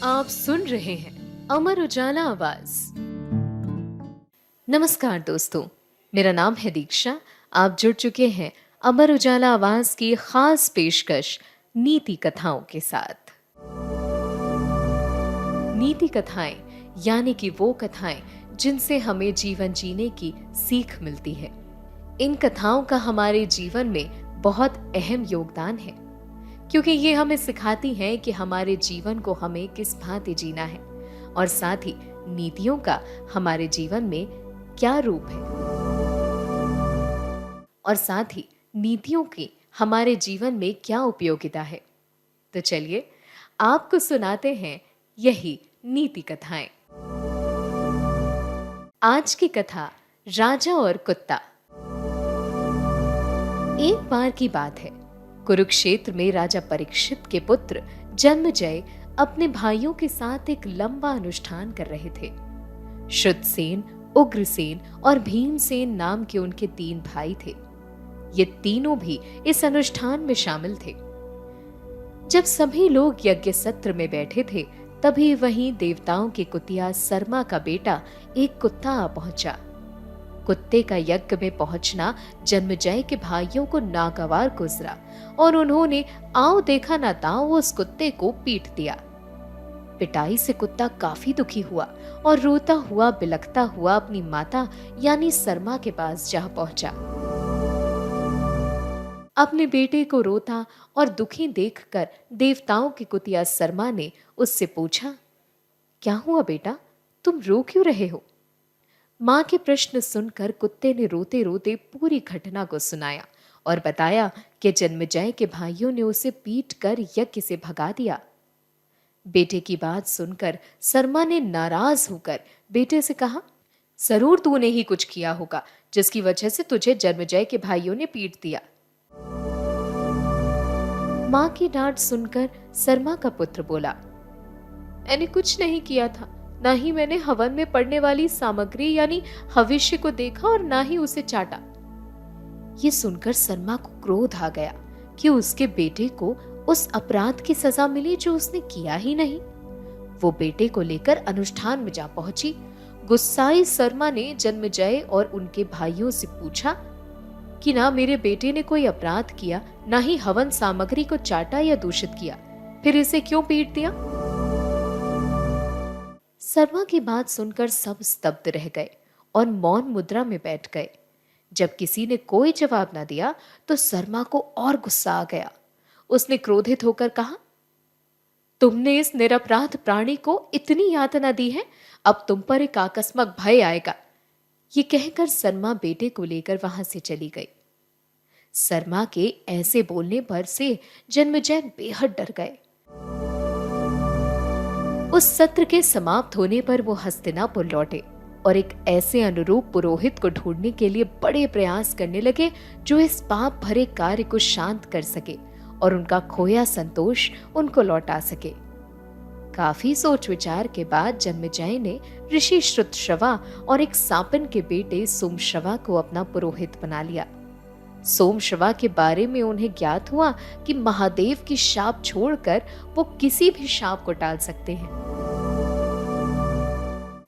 आप सुन रहे हैं अमर उजाला आवाज। नमस्कार दोस्तों, मेरा नाम है दीक्षा। आप जुड़ चुके हैं अमर उजाला आवाज की खास पेशकश नीति कथाओं के साथ। नीति कथाएं यानी कि वो कथाएं जिनसे हमें जीवन जीने की सीख मिलती है। इन कथाओं का हमारे जीवन में बहुत अहम योगदान है, क्योंकि ये हमें सिखाती हैं कि हमारे जीवन को हमें किस भांति जीना है और साथ ही नीतियों का हमारे जीवन में क्या रूप है और साथ ही नीतियों की हमारे जीवन में क्या उपयोगिता है। तो चलिए आपको सुनाते हैं यही नीति कथाएं। आज की कथा राजा और कुत्ता। एक बार की बात है, कुरुक्षेत्र में राजा परीक्षित के पुत्र जन्मेजय अपने भाइयों के साथ एक लंबा अनुष्ठान कर रहे थे। शुद्धसेन, उग्रसेन और भीमसेन नाम के उनके 3 भाई थे। ये तीनों भी इस अनुष्ठान में शामिल थे। जब सभी लोग यज्ञ सत्र में बैठे थे, तभी वहीं देवताओं की कुतिया सरमा का बेटा एक कुत्ता आ पहुंचा। कुत्ते का यज्ञ में पहुंचना जन्मेजय के भाइयों को नागवार गुजरा और उन्होंने आओ देखा ना ताओ उस कुत्ते को पीट दिया। पिटाई से कुत्ता काफी दुखी हुआ और रोता हुआ बिलखता हुआ अपनी माता यानी सरमा के पास जा पहुंचा। अपने बेटे को रोता और दुखी देखकर देवताओं की कुतिया सरमा ने उससे पूछा, क्या हुआ बेटा, तुम रो क्यों रहे हो? मां के प्रश्न सुनकर कुत्ते ने रोते रोते पूरी घटना को सुनाया और बताया कि जन्मेजय के भाइयों ने उसे पीट कर यज्ञ से भगा दिया। बेटे की बात सुनकर सरमा ने नाराज होकर बेटे से कहा, जरूर तूने ही कुछ किया होगा जिसकी वजह से तुझे जन्मेजय के भाइयों ने पीट दिया। मां की डांट सुनकर सरमा का पुत्र बोला, मैंने कुछ नहीं किया था, ना ही मैंने हवन में पड़ने वाली सामग्री यानी हविष्य को देखा और ना ही उसे चाटा। ये सुनकर सरमा को क्रोध आ गया कि उसके बेटे को उस अपराध की सजा मिली जो उसने किया ही नहीं। वो बेटे को लेकर अनुष्ठान में जा पहुंची। गुस्साई सरमा ने जन्मेजय और उनके भाइयों से पूछा कि ना मेरे बेटे ने कोई अपराध किया, ना ही हवन सामग्री को चाटा या दूषित किया, फिर इसे क्यों पीट दिया? सरमा की बात सुनकर सब स्तब्ध रह गए और मौन मुद्रा में बैठ गए। जब किसी ने कोई जवाब न दिया तो सरमा को और गुस्सा आ गया। उसने क्रोधित होकर कहा, तुमने इस निरपराध प्राणी को इतनी यातना दी है, अब तुम पर एक आकस्मिक भय आएगा। ये कहकर सरमा बेटे को लेकर वहां से चली गई। सरमा के ऐसे बोलने पर से जन्मेजय बेहद डर गए। उस सत्र के समाप्त होने पर वो हस्तिनापुर लौटे और एक ऐसे अनुरूप पुरोहित को ढूंढने के लिए बड़े प्रयास करने लगे जो इस पाप भरे कार्य को शांत कर सके और उनका खोया संतोष उनको लौटा सके। काफी सोच विचार के बाद जन्मेजय ने ऋषि श्रुतश्रवा और एक सापन के बेटे सोमश्रवा को अपना पुरोहित बना लिया। सोमश्रवा के बारे में उन्हें ज्ञात हुआ कि महादेव की शाप छोड़कर वो किसी भी शाप को टाल सकते हैं।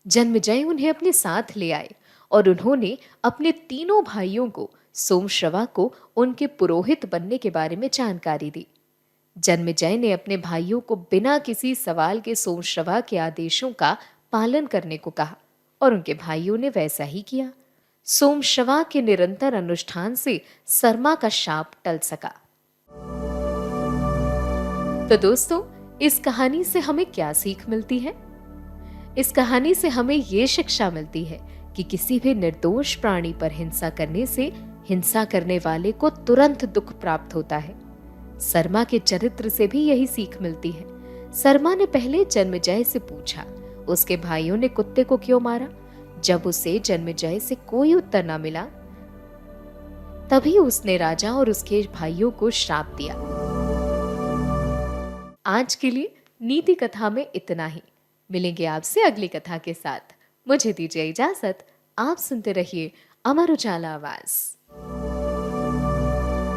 जन्मेजय उन्हें अपने साथ ले आए और उन्होंने अपने तीनों भाइयों को सोमश्रवा को उनके पुरोहित बनने के बारे में जानकारी दी। जन्मेजय ने अपने भाइयों को बिना किसी सवाल के सोमश्रवा के आदेशों का पालन करने को कहा और उनके भाइयों ने वैसा ही किया। सोमश्रवा के निरंतर अनुष्ठान से सरमा का शाप टल सका। तो दोस्तों, इस कहानी से हमें क्या सीख मिलती है? इस कहानी से हमें ये शिक्षा मिलती है कि किसी भी निर्दोष प्राणी पर हिंसा करने से हिंसा करने वाले को तुरंत दुख प्राप्त होता है। सरमा के चरित्र से भी यही सीख मिलती है। सरमा ने पहले जन्मेजय से पूछा उसके भाइयों ने कुत्ते को क्यों मारा। जब उसे जन्मेजय से कोई उत्तर न मिला, तभी उसने राजा और उसके भाइयों को श्राप दिया। आज के लिए नीति कथा में इतना ही। मिलेंगे आपसे अगली कथा के साथ। मुझे दीजिए इजाजत। आप सुनते रहिए अमर उजाला आवाज।